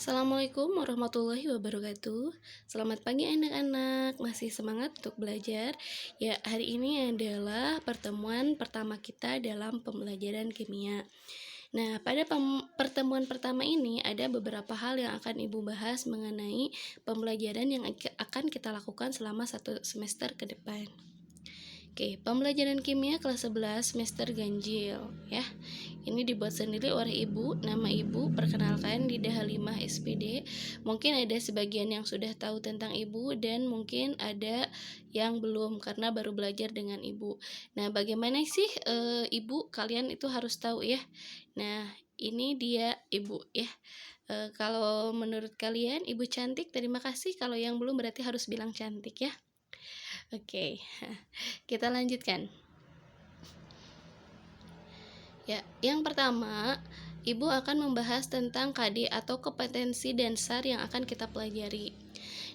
Assalamualaikum warahmatullahi wabarakatuh. Selamat pagi anak-anak, masih semangat untuk belajar? Ya, hari ini adalah pertemuan pertama kita dalam pembelajaran kimia. Nah, pada pertemuan pertama ini ada beberapa hal yang akan Ibu bahas mengenai pembelajaran yang akan kita lakukan selama 1 semester ke depan. Oke, pembelajaran kimia kelas 11 semester ganjil ya. Ini dibuat sendiri oleh Ibu, nama Ibu perkenalkan Dida Halimah SPD. Mungkin ada sebagian yang sudah tahu tentang Ibu dan mungkin ada yang belum karena baru belajar dengan Ibu. Nah, bagaimana sih Ibu kalian itu harus tahu ya. Nah, ini dia Ibu ya. Kalau menurut kalian Ibu cantik, terima kasih. Kalau yang belum berarti harus bilang cantik ya. Oke. Kita lanjutkan. Ya, yang pertama, Ibu akan membahas tentang KD atau kompetensi dasar yang akan kita pelajari.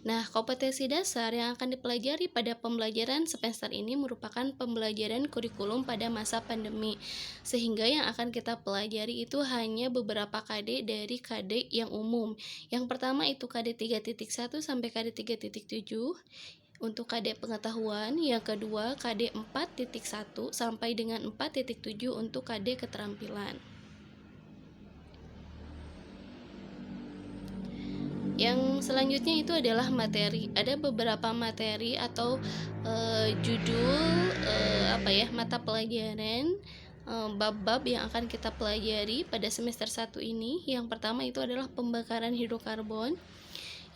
Nah, kompetensi dasar yang akan dipelajari pada pembelajaran semester ini merupakan pembelajaran kurikulum pada masa pandemi. Sehingga yang akan kita pelajari itu hanya beberapa KD dari KD yang umum. Yang pertama itu KD 3.1 sampai KD 3.7. Untuk KD pengetahuan, yang kedua KD 4.1 sampai dengan 4.7 untuk KD keterampilan. Yang selanjutnya itu adalah materi. Ada beberapa materi atau judul mata pelajaran bab-bab yang akan kita pelajari pada semester 1 ini. Yang pertama itu adalah pembakaran hidrokarbon.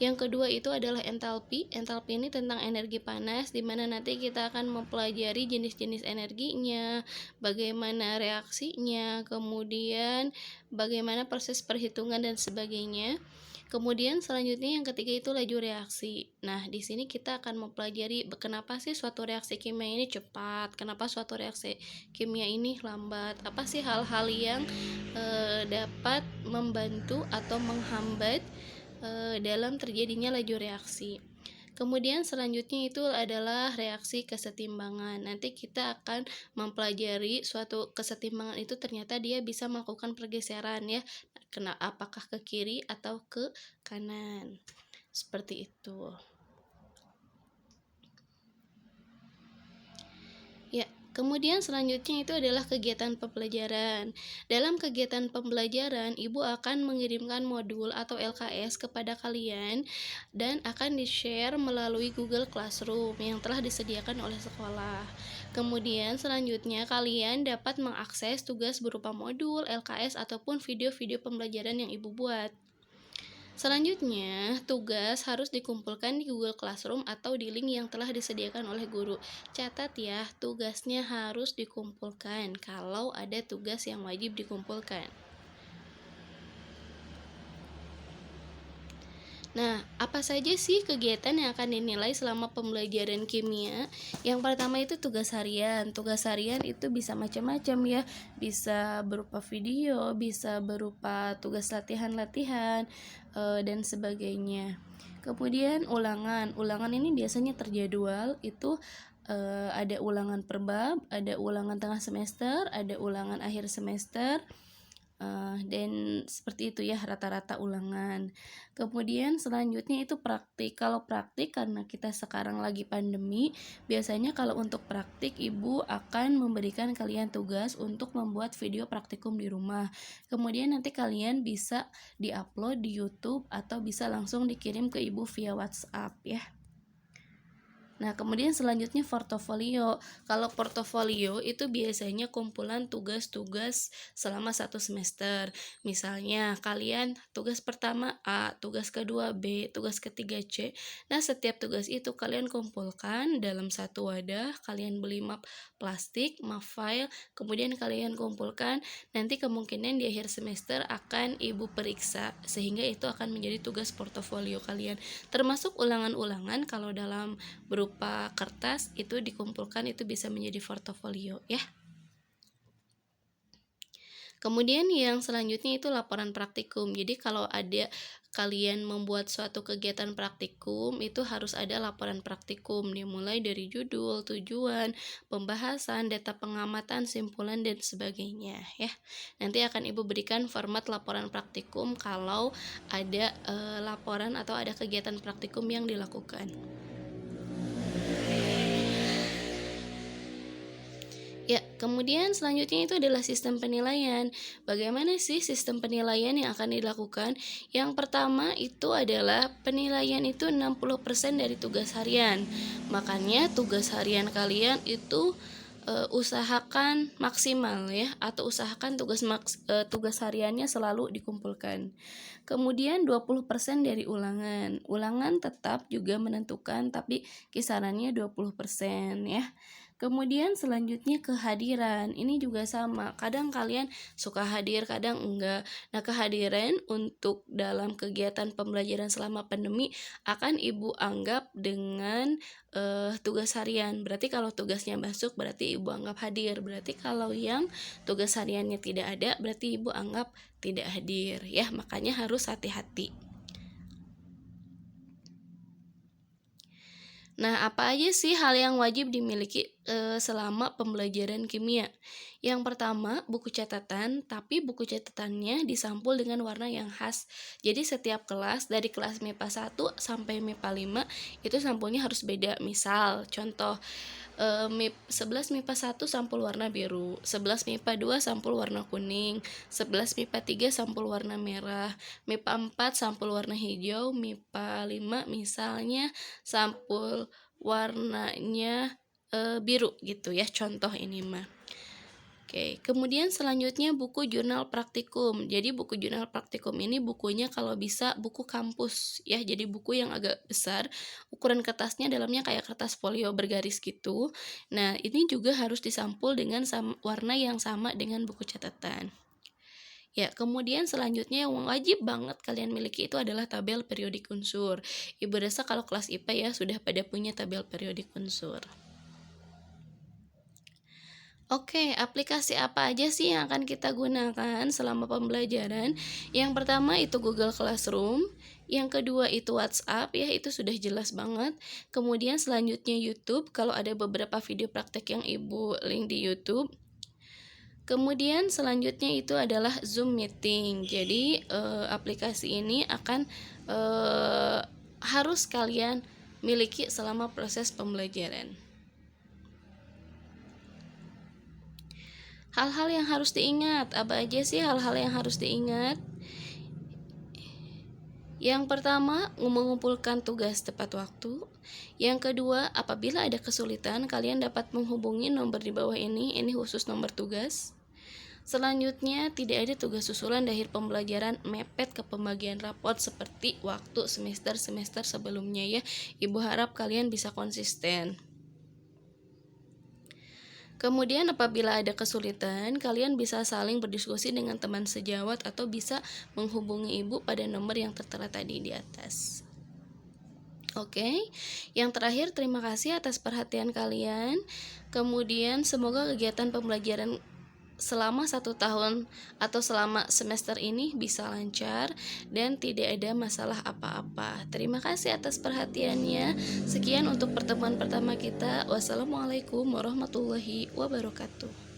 Yang kedua itu adalah entalpi. Entalpi ini tentang energi panas, di mana nanti kita akan mempelajari jenis-jenis energinya, bagaimana reaksinya, kemudian bagaimana proses perhitungan dan sebagainya. Kemudian selanjutnya yang ketiga itu laju reaksi. Nah, di sini kita akan mempelajari kenapa sih suatu reaksi kimia ini cepat, kenapa suatu reaksi kimia ini lambat, apa sih hal-hal yang dapat membantu atau menghambat dalam terjadinya laju reaksi. Kemudian selanjutnya itu adalah reaksi kesetimbangan. Nanti kita akan mempelajari suatu kesetimbangan itu ternyata dia bisa melakukan pergeseran ya. Apakah ke kiri atau ke kanan. Seperti itu. Ya, kemudian selanjutnya itu adalah kegiatan pembelajaran. Dalam kegiatan pembelajaran, Ibu akan mengirimkan modul atau LKS kepada kalian dan akan di-share melalui Google Classroom yang telah disediakan oleh sekolah. Kemudian selanjutnya kalian dapat mengakses tugas berupa modul, LKS, ataupun video-video pembelajaran yang Ibu buat. Selanjutnya, tugas harus dikumpulkan di Google Classroom atau di link yang telah disediakan oleh guru. Catat ya, tugasnya harus dikumpulkan kalau ada tugas yang wajib dikumpulkan. Nah, apa saja sih kegiatan yang akan dinilai selama pembelajaran kimia? Yang pertama itu tugas harian. Tugas harian itu bisa macam-macam ya. Bisa berupa video, bisa berupa tugas latihan-latihan, dan sebagainya. Kemudian ulangan. Ulangan ini biasanya terjadwal, itu ada ulangan per bab, ada ulangan tengah semester, ada ulangan akhir semester, dan seperti itu ya rata-rata ulangan. Kemudian selanjutnya itu praktik. Kalau praktik, karena kita sekarang lagi pandemi, biasanya kalau untuk praktik Ibu akan memberikan kalian tugas untuk membuat video praktikum di rumah. Kemudian nanti kalian bisa diupload di YouTube atau bisa langsung dikirim ke Ibu via WhatsApp ya. Nah, kemudian selanjutnya portofolio. Kalau portofolio itu biasanya kumpulan tugas-tugas selama 1 semester. Misalnya kalian tugas pertama A, tugas kedua B, tugas ketiga C. Nah, setiap tugas itu kalian kumpulkan dalam satu wadah, kalian beli map plastik, map file, kemudian kalian kumpulkan. Nanti kemungkinan di akhir semester akan Ibu periksa, sehingga itu akan menjadi tugas portofolio kalian. Termasuk ulangan-ulangan kalau dalam berupa kertas itu dikumpulkan, itu bisa menjadi portofolio ya. Kemudian yang selanjutnya itu laporan praktikum. Jadi kalau ada kalian membuat suatu kegiatan praktikum, itu harus ada laporan praktikum, dimulai dari judul, tujuan, pembahasan, data pengamatan, simpulan, dan sebagainya ya. Nanti akan Ibu berikan format laporan praktikum kalau ada laporan atau ada kegiatan praktikum yang dilakukan. Ya, kemudian selanjutnya itu adalah sistem penilaian. Bagaimana sih sistem penilaian yang akan dilakukan? Yang pertama itu adalah penilaian itu 60% dari tugas harian. Makanya tugas harian kalian itu usahakan maksimal ya, atau usahakan tugas hariannya selalu dikumpulkan. Kemudian 20% dari ulangan. Ulangan tetap juga menentukan, tapi kisarannya 20% ya. Kemudian selanjutnya kehadiran. Ini juga sama. Kadang kalian suka hadir, kadang enggak. Nah, kehadiran untuk dalam kegiatan pembelajaran selama pandemi akan Ibu anggap dengan tugas harian. Berarti kalau tugasnya masuk berarti Ibu anggap hadir. Berarti kalau yang tugas hariannya tidak ada berarti Ibu anggap tidak hadir ya. Makanya harus hati-hati. Nah, apa aja sih hal yang wajib dimiliki selama pembelajaran kimia? Yang pertama, buku catatan, tapi buku catatannya disampul dengan warna yang khas. Jadi setiap kelas, dari kelas MIPA 1 sampai MIPA 5, itu sampulnya harus beda. Misal, contoh, 11 MIPA 1 sampul warna biru, 11 MIPA 2 sampul warna kuning, 11 MIPA 3 sampul warna merah, MIPA 4 sampul warna hijau, MIPA 5 misalnya sampul warnanya biru gitu ya, contoh ini mah. Oke, kemudian selanjutnya buku jurnal praktikum. Jadi buku jurnal praktikum ini bukunya kalau bisa buku kampus ya. Jadi buku yang agak besar, ukuran kertasnya dalamnya kayak kertas folio bergaris gitu. Nah, ini juga harus disampul dengan warna yang sama dengan buku catatan. Ya, kemudian selanjutnya yang wajib banget kalian miliki itu adalah tabel periodik unsur. Ibu rasa kalau kelas IPA ya sudah pada punya tabel periodik unsur. Oke, aplikasi apa aja sih yang akan kita gunakan selama pembelajaran? Yang pertama itu Google Classroom, yang kedua itu WhatsApp ya, itu sudah jelas banget. Kemudian selanjutnya YouTube, kalau ada beberapa video praktek yang Ibu link di YouTube. Kemudian selanjutnya itu adalah Zoom Meeting. Jadi aplikasi ini akan harus kalian miliki selama proses pembelajaran. Hal-hal yang harus diingat, apa aja sih hal-hal yang harus diingat? Yang pertama, mengumpulkan tugas tepat waktu. Yang kedua, apabila ada kesulitan, kalian dapat menghubungi nomor di bawah ini khusus nomor tugas. Selanjutnya, tidak ada tugas susulan di akhir pembelajaran mepet ke pembagian rapot seperti waktu semester-semester sebelumnya ya. Ibu harap kalian bisa konsisten. Kemudian apabila ada kesulitan, kalian bisa saling berdiskusi dengan teman sejawat atau bisa menghubungi Ibu pada nomor yang tertera tadi di atas. Oke, yang terakhir terima kasih atas perhatian kalian. Kemudian semoga kegiatan pembelajaran selama 1 tahun atau selama semester ini bisa lancar dan tidak ada masalah apa-apa. Terima kasih atas perhatiannya. Sekian untuk pertemuan pertama kita. Wassalamualaikum warahmatullahi wabarakatuh.